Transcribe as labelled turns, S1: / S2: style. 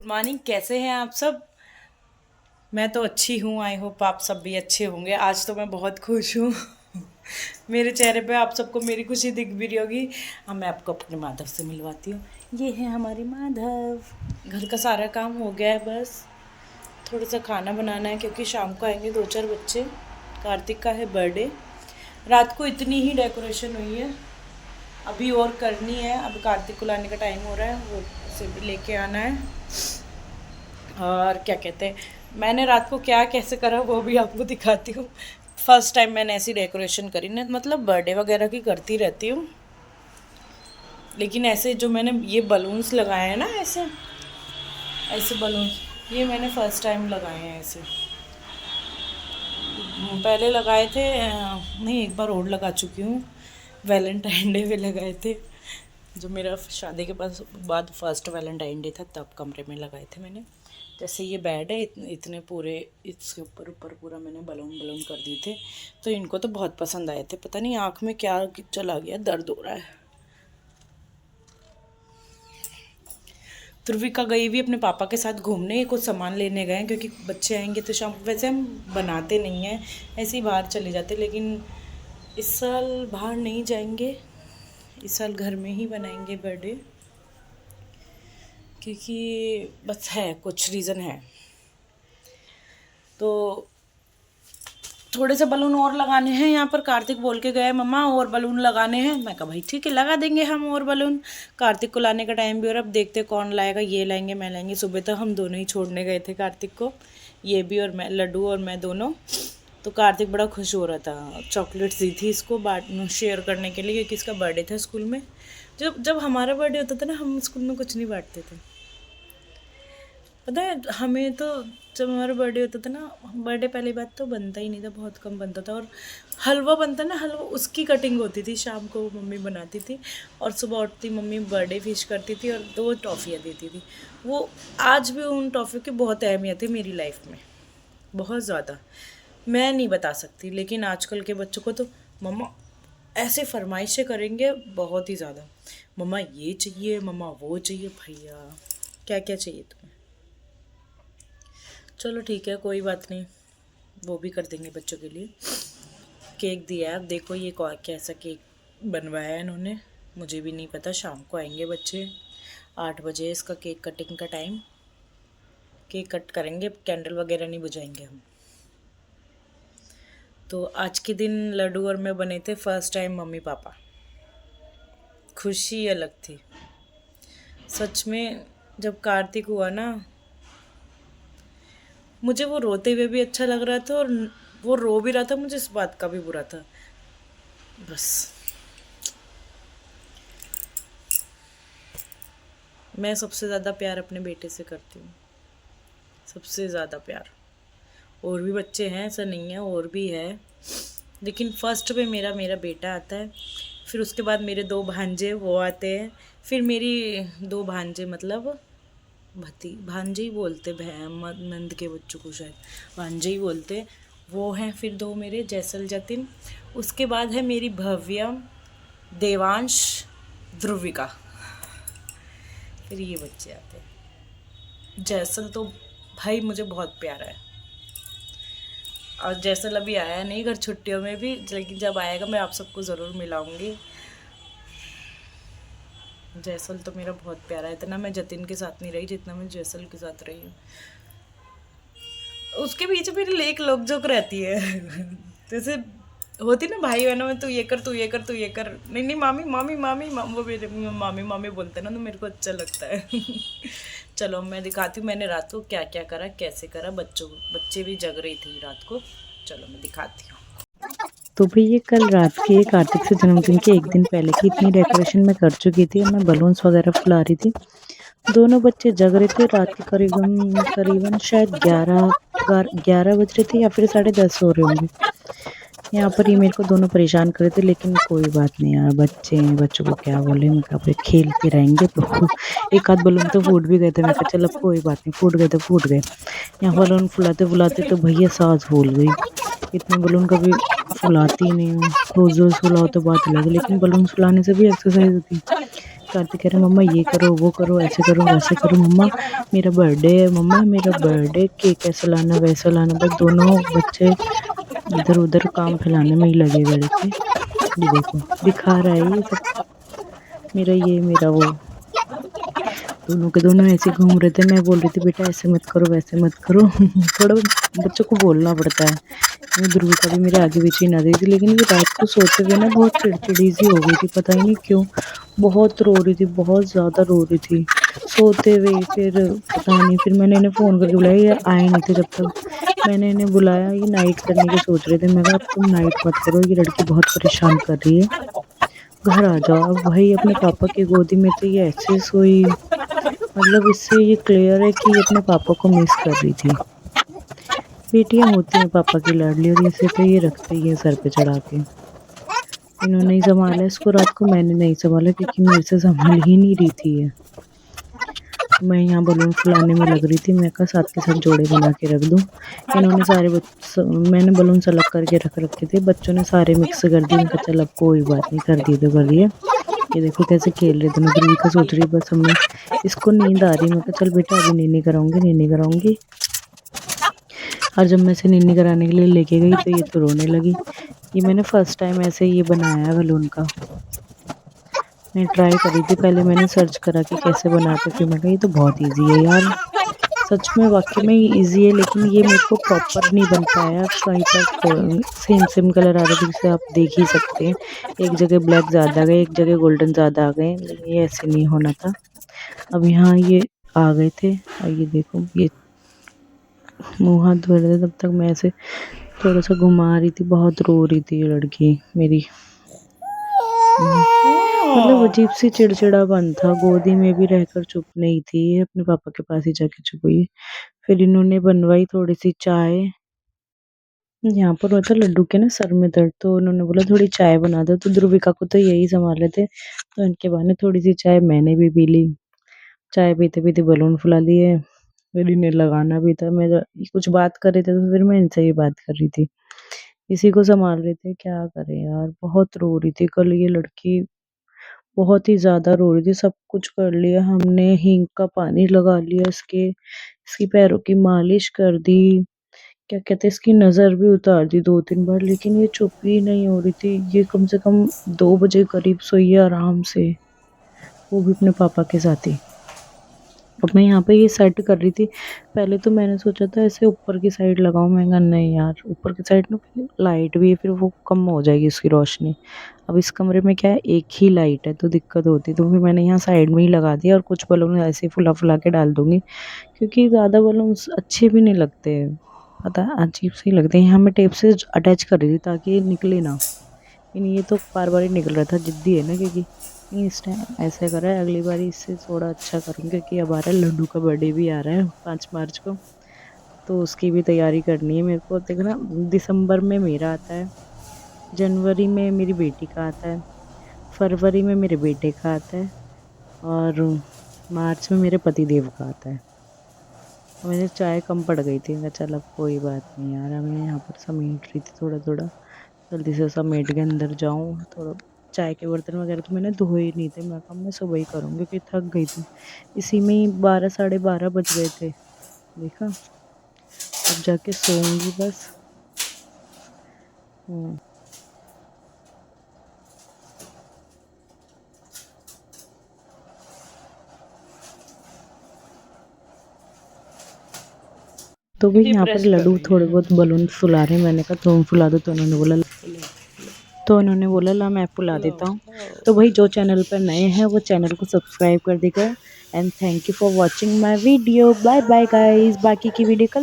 S1: Good morning. कैसे हैं आप सब? मैं तो अच्छी हूँ। आई होप आप सब भी अच्छे होंगे। आज तो मैं बहुत खुश हूँ। मेरे चेहरे पे आप सबको मेरी खुशी दिख भी रही होगी। अब मैं आपको अपने माधव से मिलवाती हूँ। ये है हमारे माधव। घर का सारा काम हो गया है, बस थोड़ा सा खाना बनाना है क्योंकि शाम को आएंगे 2-4 बच्चे। कार्तिक का है बर्थडे। रात को इतनी ही डेकोरेशन हुई है, अभी और करनी है। अब कार्तिक को लाने का टाइम हो रहा है, वो उसे भी लेके आना है। और क्या कहते हैं, मैंने रात को क्या कैसे करा वो भी आपको दिखाती हूँ। फर्स्ट टाइम मैंने ऐसी डेकोरेशन करी ना, मतलब बर्थडे वगैरह की करती रहती हूँ, लेकिन ऐसे जो मैंने ये बलून्स लगाए हैं ना, ऐसे ऐसे बलून्स, ये मैंने फर्स्ट टाइम लगाए हैं ऐसे। पहले लगाए थे, नहीं एक बार और लगा चुकी हूँ। वैलेंटाइन डे पे लगाए थे, जो मेरा शादी के बाद फर्स्ट वैलेंटाइन डे था, तब कमरे में लगाए थे मैंने। जैसे ये बेड है, इतने पूरे इसके ऊपर ऊपर पूरा मैंने बलून बलून कर दिए थे, तो इनको तो बहुत पसंद आए थे। पता नहीं आँख में क्या चला गया, दर्द हो रहा है। ध्रुविका गई भी अपने पापा के साथ घूमने, कुछ सामान लेने गए हैं क्योंकि बच्चे आएंगे तो शाम। वैसे हम बनाते नहीं हैं, ऐसे ही बाहर चले जाते, लेकिन इस साल बाहर नहीं जाएंगे, इस साल घर में ही बनाएंगे बर्थडे, क्योंकि बस है कुछ रीज़न है। तो थोड़े से बलून और लगाने हैं यहाँ पर। कार्तिक बोल के गए मम्मा और बलून लगाने हैं। मैं कहा भाई ठीक है, लगा देंगे हम और बलून। कार्तिक को लाने का टाइम भी, और अब देखते कौन लाएगा, ये लाएंगे मैं लाएंगे। सुबह तो हम दोनों ही छोड़ने गए थे कार्तिक को, ये भी और मैं, लड्डू और मैं दोनों। तो कार्तिक बड़ा खुश हो रहा था, चॉकलेट्स दी थी इसको शेयर करने के लिए, क्योंकि इसका बर्थडे था स्कूल में। जब जब हमारा बर्थडे होता था ना, हम स्कूल में कुछ नहीं बांटते थे। पता है हमें तो, जब हमारा बर्थडे होता था ना, बर्थडे पहली बात तो बनता ही नहीं था, बहुत कम बनता था। और हलवा बनता ना, हलवा उसकी कटिंग होती थी, शाम को मम्मी बनाती थी, और सुबह उठती मम्मी बर्थडे फिश करती थी और 2 टॉफ़ियाँ देती थी। वो आज भी उन टॉफ़ियों की बहुत अहमियत है मेरी लाइफ में, बहुत ज़्यादा। मैं नहीं बता सकती, लेकिन आजकल के बच्चों को तो मम्मा ऐसे फरमाइशें करेंगे बहुत ही ज़्यादा। मम्मा ये चाहिए, मम्मा वो चाहिए। भैया क्या क्या चाहिए तुम्हें? चलो ठीक है, कोई बात नहीं, वो भी कर देंगे बच्चों के लिए। केक दिया है, अब देखो ये कैसा केक बनवाया है इन्होंने, मुझे भी नहीं पता। शाम को आएंगे बच्चे, 8 बजे इसका केक कटिंग का टाइम। केक कट करेंगे, कैंडल वगैरह नहीं बुझाएंगे हम। तो आज के दिन लड्डू और मैं बने थे फर्स्ट टाइम मम्मी पापा। खुशी अलग थी सच में। जब कार्तिक हुआ ना, मुझे वो रोते हुए भी अच्छा लग रहा था, और वो रो भी रहा था, मुझे इस बात का भी बुरा था। बस मैं सबसे ज़्यादा प्यार अपने बेटे से करती हूँ, सबसे ज़्यादा प्यार। और भी बच्चे हैं, ऐसा नहीं है, और भी है, लेकिन फर्स्ट पे मेरा मेरा बेटा आता है। फिर उसके बाद मेरे 2 भांजे वो आते हैं। फिर मेरी 2 भांजे, मतलब भांजे ही बोलते, नंद के बच्चों को शायद भांजे ही बोलते, वो हैं। फिर 2 मेरे जैसल जतिन। उसके बाद है मेरी भव्या, देवांश, ध्रुविका। फिर ये बच्चे आते हैं। जैसल तो भाई मुझे बहुत प्यारा है, और जैसल अभी आया नहीं घर छुट्टियों में भी, लेकिन जब आएगा मैं आप सबको ज़रूर मिलाऊंगी। जैसल तो मेरा बहुत प्यारा है, इतना मैं जतिन के साथ नहीं रही जितना मैं जैसल के साथ रही हूँ। उसके पीछे मेरी एक लोक जोक रहती है। जैसे होती ना भाई बहनों में, तू ये कर, तू ये कर, तू ये कर। नहीं नहीं मामी मामी मामी वो मेरे मामी मामी बोलते हैं ना, तो मेरे को अच्छा लगता है। चलो मैं दिखाती हूँ मैंने रात को क्या क्या करा, कैसे करा। बच्चे भी जग रही थी रात को, चलो मैं दिखाती हूँ।
S2: तो भाई ये कल रात के कार्तिक से जन्मदिन के एक दिन पहले की इतनी डेकोरेशन मैं कर चुकी थी। मैं बलून्स वगैरह फुला रही थी, दोनों बच्चे जग रहे थे। रात के करीबन करीबन शायद 11 बज रहे थे, या फिर 10:30 हो रहे होंगे। यहाँ पर ये मेरे को दोनों परेशान कर रहे थे, लेकिन कोई बात नहीं यार, बच्चे हैं, बच्चों को क्या बोले। मैं कहा खेलते रहेंगे। तो एक आध बलून तो फूट भी गए थे। मैं कहा चल अब कोई बात नहीं, फूट गए तो फूट गए। यहाँ बलून फुलाते फुलाते तो भैया सांस फूल गई। इतने बलून कभी फुलाती नहीं हूँ, रोज रोज फुलाओ तो बात अलग है, लेकिन बलून फुलाने से भी एक्सरसाइज होती है। कार्तिक कह रहे मम्मा ये करो वो करो ऐसे करो वैसे करो, मम्मा मेरा बर्थडे है, मम्मा मेरा बर्थडे, केक ऐसा लाना वैसा लाना। बस दोनों बच्चे इधर उधर काम फैलाने में ही लगे हुए थे। ये देखो दिखा रहा है ये सब, मेरा ये मेरा वो, दोनों के दोनों ऐसे घूम रहे थे। मैं बोल रही थी बेटा ऐसे मत करो वैसे मत करो थोड़ा बच्चों को बोलना पड़ता है। मैं ध्रुविका भी मेरे आगे पीछे ना रही थी, लेकिन ये रात को सोते हुए ना बहुत चिड़चिड़ी सी हो गई थी, पता ही नहीं क्यों। बहुत रो रही थी, बहुत ज़्यादा रो रही थी सोते हुए। फिर पता नहीं, फिर मैंने इन्हें फ़ोन करके बुलाया, ये आए नहीं थे जब तक। मैंने इन्हें बुलाया, ये नाइट करने की सोच रहे थे। मैं कहा अब तुम नाइट मत करो, ये लड़की बहुत परेशान कर रही है, घर आ जाओ। अब वही अपने पापा की गोदी में तो ये ऐसे सोई, मतलब इससे ये क्लियर है कि ये अपने पापा को मिस कर रही थी। बेटियां होती हैं पापा की लाडली, और इसे तो ये रखते ही है सर पे चढ़ा के। इन्होंने ही संभाला इसको, रात को मैंने नहीं संभाला क्योंकि मेरे से संभाल ही नहीं रही थी ये। मैं यहाँ बलून फुलाने में लग रही थी, मैं कहा साथ के साथ जोड़े बना के रख दूँ। इन्होंने सारे मैंने बलून अलग करके रख रखे थे, बच्चों ने सारे मिक्स कर दिए। इनका चल अब कोई बात नहीं, कर दिए तो कर दिए। ये देखो कैसे खेल रहे थे। ध्रुविका सोच रही बस हमने, इसको नींद आ रही। मैं कहा चल बेटा अभी नीनी कराऊंगी नीनी कराऊंगी। और जब मैं इसे नीनी कराने के लिए लेके गई तो ये तो रोने लगी। ये मैंने फर्स्ट टाइम ऐसे ये बनाया है बलून का, मैं ट्राई करी थी। पहले मैंने सर्च करा कि कैसे बनाते, फिर मैं कहा ये तो बहुत इजी है यार, सच में वाकई में इजी है। लेकिन ये मेरे को प्रॉपर नहीं बन पाया, कहीं पर सेम सेम कलर आ रहे थे, जिसे आप देख ही सकते हैं। एक जगह ब्लैक ज़्यादा आ गए, एक जगह गोल्डन ज़्यादा आ गए, लेकिन ये ऐसे नहीं होना था। अब यहाँ ये आ गए थे, और ये देखो ये मुँह हाथ धो रहे थे, तब तक मैं ऐसे थोड़ा सा घुमा रही थी। बहुत रो रही थी ये लड़की मेरी, मतलब अजीब सी चिड़चिड़ापन था। गोदी में भी रहकर चुप नहीं थी, अपने पापा के पास ही जाके चुप हुई। फिर इन्होंने बनवाई थोड़ी सी चाय। यहाँ पर होता लड्डू के ना सर में दर्द, तो उन्होंने बोला थोड़ी चाय बना दो। तो ध्रुविका को तो यही संभाले थे, तो इनके बहाने थोड़ी सी चाय मैंने भी पी ली। चाय पीते पीते बलून फुला लिए, फिर इन्हें लगाना भी था। मैं कुछ बात कर रहे थे तो फिर मैं इनसे ही बात कर रही थी, इसी को संभाल रहे थे। क्या करें यार, बहुत रो रही थी कल ये लड़की, बहुत ही ज़्यादा रो रही थी। सब कुछ कर लिया हमने, हींग का पानी लगा लिया इसकी पैरों की मालिश कर दी, क्या कहते हैं इसकी नज़र भी उतार दी 2-3 बार, लेकिन ये चुप ही नहीं हो रही थी। ये कम से कम 2 बजे करीब सोई है आराम से, वो भी अपने पापा के साथ ही। अब मैं यहाँ पे ये सेट कर रही थी। पहले तो मैंने सोचा था ऐसे ऊपर की साइड लगाऊं, मैं कहा नहीं यार ऊपर की साइड ना लाइट भी है, फिर वो कम हो जाएगी उसकी रोशनी। अब इस कमरे में क्या है एक ही लाइट है, तो दिक्कत होती, तो फिर मैंने यहाँ साइड में ही लगा दिया। और कुछ बलून ऐसे फुला फुला के डाल दूँगी, क्योंकि ज़्यादा बलून्स अच्छे भी नहीं लगते, पता है अजीब से ही लगते हैं। यहाँ मैं टेप से अटैच कर रही थी ताकि ये निकले ना, लेकिन ये तो बार बार ही निकल रहा था, जिद्दी है ना, क्योंकि इस टाइम ऐसे करा है। अगली बार इससे थोड़ा अच्छा करूँगी, क्योंकि अब आ रहा है लड्डू का बर्थडे भी आ रहा है 5 मार्च को, तो उसकी भी तैयारी करनी है मेरे को। देखना दिसंबर में मेरा आता है, जनवरी में मेरी बेटी का आता है, फरवरी में मेरे बेटे का आता है, और मार्च में मेरे पति देव का आता है। मैंने चाय कम पड़ गई थी, मैं चल अब कोई बात नहीं यार। मैं यहाँ पर समेट रही थी थोड़ा थोड़ा, जल्दी से समेट के अंदर जाऊँ। थोड़ा चाय के बर्तन वगैरह तो मैंने धोए ही नहीं थे, मैं कहा मैं सुबह ही करूँगी क्योंकि थक गई थी। इसी में ही 12 साढ़े 12 बज गए थे। देखा, अब जाके सोऊंगी बस। तो भी यहाँ पर लड्डू थोड़े बहुत बलून फुला रहे, मैंने कहा तुम फुला दो, तो उन्होंने बोला ला मैं फुला देता हूँ। तो भाई जो चैनल पर नए हैं वो चैनल को सब्सक्राइब कर देगा। And thank you for watching my video. Bye bye guys, बाकी की वीडियो कल